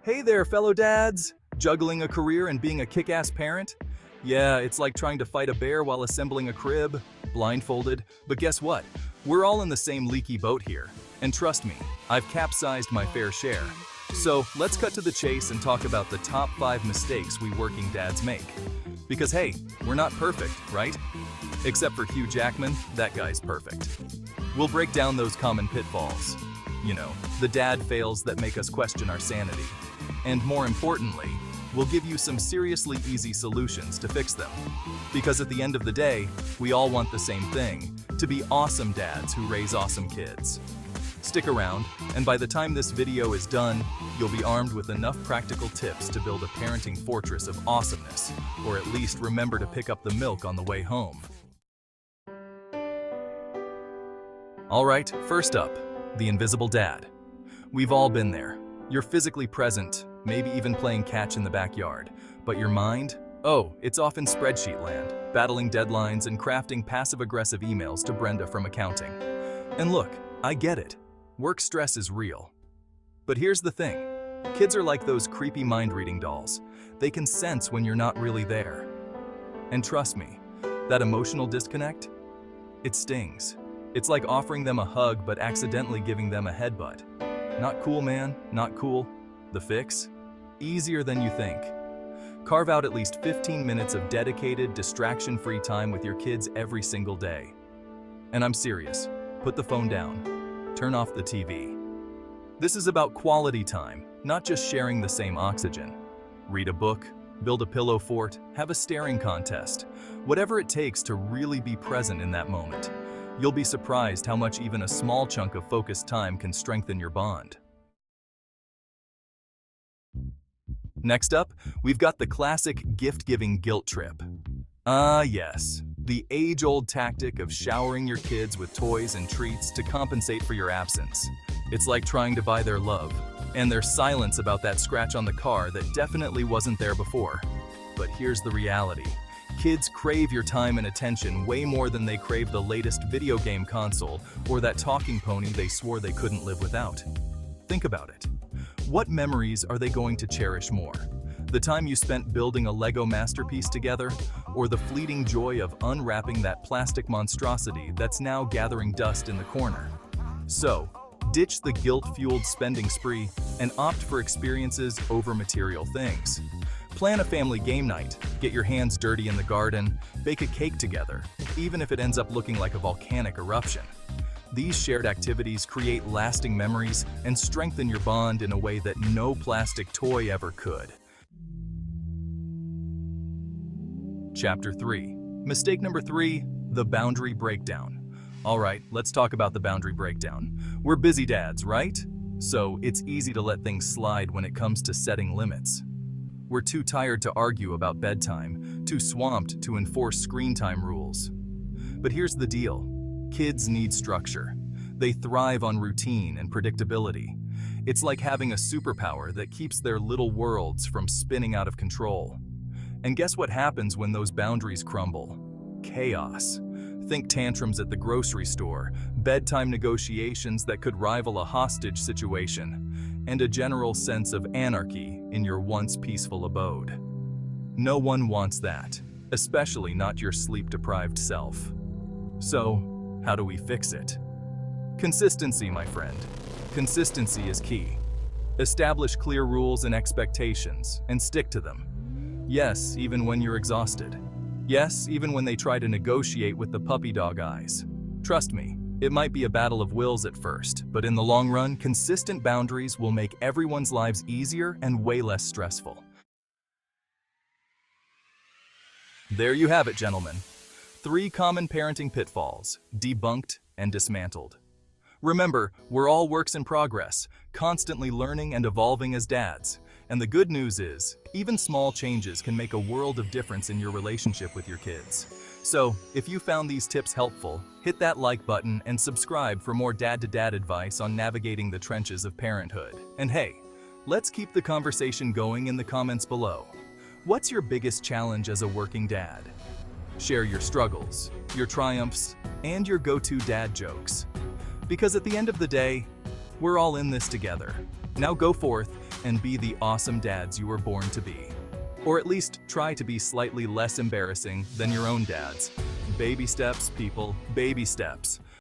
Hey there, fellow dads! Juggling a career and being a kick-ass parent? Yeah, it's like trying to fight a bear while assembling a crib, blindfolded. But guess what? We're all in the same leaky boat here. And trust me, I've capsized my fair share. So let's cut to the chase and talk about the top 5 mistakes we working dads make. Because hey, we're not perfect, right? Except for Hugh Jackman, that guy's perfect. We'll break down those common pitfalls. You know, the dad fails that make us question our sanity. And more importantly, we'll give you some seriously easy solutions to fix them. Because at the end of the day, we all want the same thing, to be awesome dads who raise awesome kids. Stick around, and by the time this video is done, you'll be armed with enough practical tips to build a parenting fortress of awesomeness, or at least remember to pick up the milk on the way home. Alright, first up, the invisible dad. We've all been there. You're physically present, maybe even playing catch in the backyard, but your mind? Oh, it's off in spreadsheet land, battling deadlines and crafting passive-aggressive emails to Brenda from accounting. And look, I get it. Work stress is real. But here's the thing. Kids are like those creepy mind-reading dolls. They can sense when you're not really there. And trust me, that emotional disconnect? It stings. It's like offering them a hug but accidentally giving them a headbutt. Not cool, man, not cool. The fix? Easier than you think. Carve out at least 15 minutes of dedicated, distraction-free time with your kids every single day. And I'm serious. Put the phone down. Turn off the TV. This is about quality time, not just sharing the same oxygen. Read a book, build a pillow fort, have a staring contest. Whatever it takes to really be present in that moment. You'll be surprised how much even a small chunk of focused time can strengthen your bond. Next up, we've got the classic gift-giving guilt trip. Yes, the age-old tactic of showering your kids with toys and treats to compensate for your absence. It's like trying to buy their love, and their silence about that scratch on the car that definitely wasn't there before. But here's the reality. Kids crave your time and attention way more than they crave the latest video game console or that talking pony they swore they couldn't live without. Think about it. What memories are they going to cherish more? The time you spent building a Lego masterpiece together, or the fleeting joy of unwrapping that plastic monstrosity that's now gathering dust in the corner? So, ditch the guilt-fueled spending spree and opt for experiences over material things. Plan a family game night, get your hands dirty in the garden, bake a cake together, even if it ends up looking like a volcanic eruption. These shared activities create lasting memories and strengthen your bond in a way that no plastic toy ever could. Chapter 3. Mistake number 3, the boundary breakdown. Alright, let's talk about the boundary breakdown. We're busy dads, right? So it's easy to let things slide when it comes to setting limits. We're too tired to argue about bedtime, too swamped to enforce screen time rules. But here's the deal. Kids need structure. They thrive on routine and predictability. It's like having a superpower that keeps their little worlds from spinning out of control. And guess what happens when those boundaries crumble? Chaos. Think tantrums at the grocery store, bedtime negotiations that could rival a hostage situation, and a general sense of anarchy in your once peaceful abode. No one wants that, especially not your sleep-deprived self. So, how do we fix it? Consistency, my friend. Consistency is key. Establish clear rules and expectations, and stick to them. Yes, even when you're exhausted. Yes, even when they try to negotiate with the puppy dog eyes. Trust me, it might be a battle of wills at first, but in the long run, consistent boundaries will make everyone's lives easier and way less stressful. There you have it, gentlemen. 3 common parenting pitfalls, debunked and dismantled. Remember, we're all works in progress, constantly learning and evolving as dads. And the good news is, even small changes can make a world of difference in your relationship with your kids. So, if you found these tips helpful, hit that like button and subscribe for more dad-to-dad advice on navigating the trenches of parenthood. And hey, let's keep the conversation going in the comments below. What's your biggest challenge as a working dad? Share your struggles, your triumphs, and your go-to dad jokes. Because at the end of the day, we're all in this together. Now go forth, and be the awesome dads you were born to be. Or at least try to be slightly less embarrassing than your own dads. Baby steps, people, baby steps.